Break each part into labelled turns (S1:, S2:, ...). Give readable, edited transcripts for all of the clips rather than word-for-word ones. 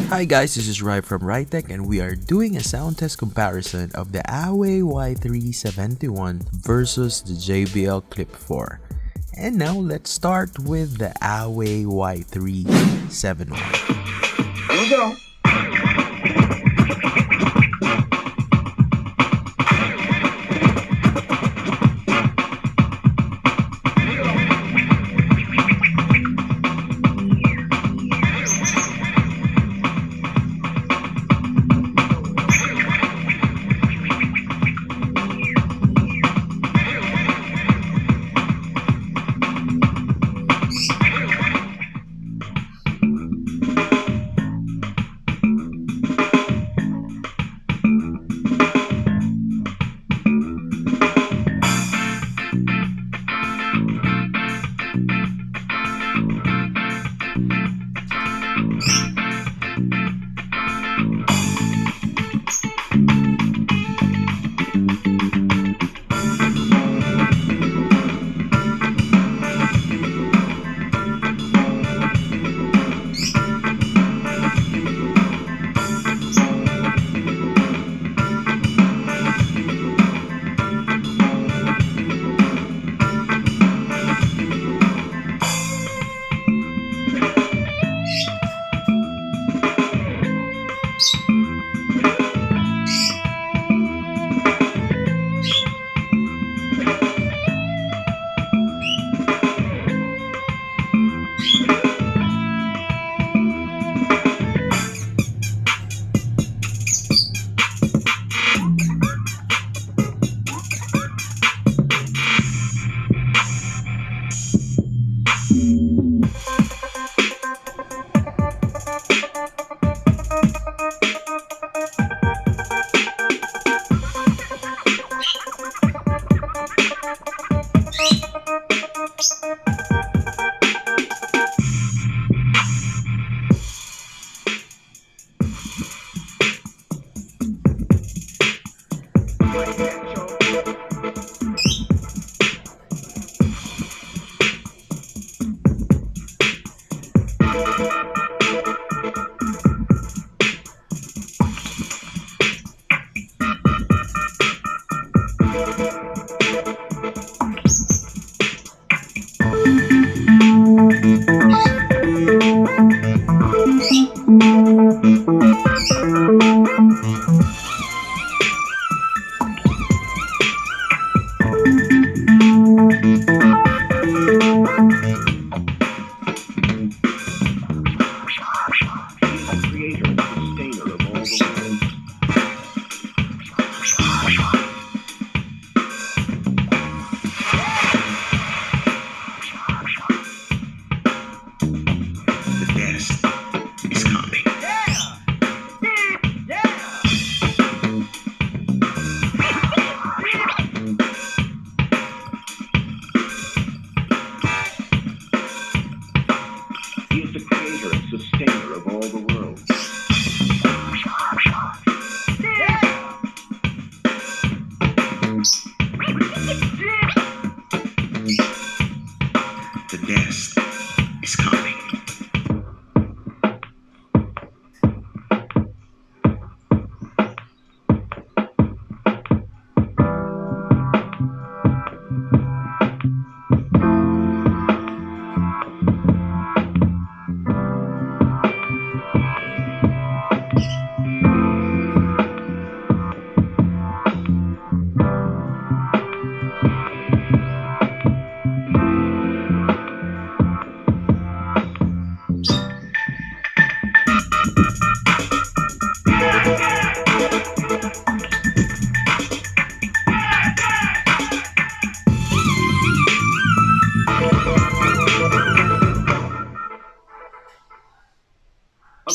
S1: Hi guys, this is Rai from Rytech and we are doing a sound test comparison of the Awei Y371 versus the JBL Clip 4. And now let's start with the Awei Y371.
S2: Here we go.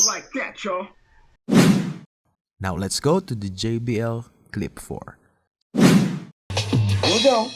S2: Like that, y'all.
S1: Now let's go to the JBL Clip 4.
S2: Here we go.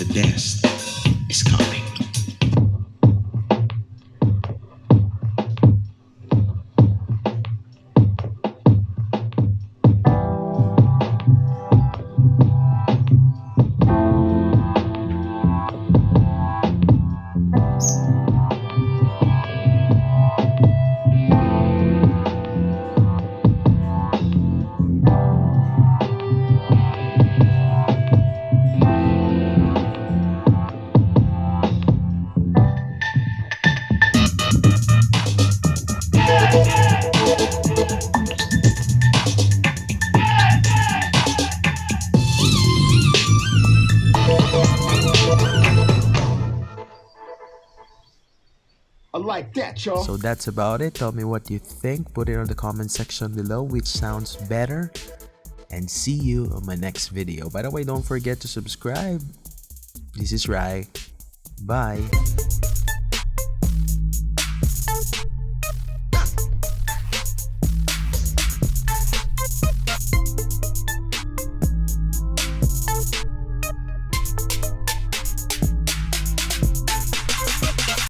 S3: The best is coming.
S2: I like that, y'all.
S1: So that's about it. Tell me what you think. Put it on the comment section below which sounds better. And see you on my next video. By the way, don't forget to subscribe. This is Rai. Bye.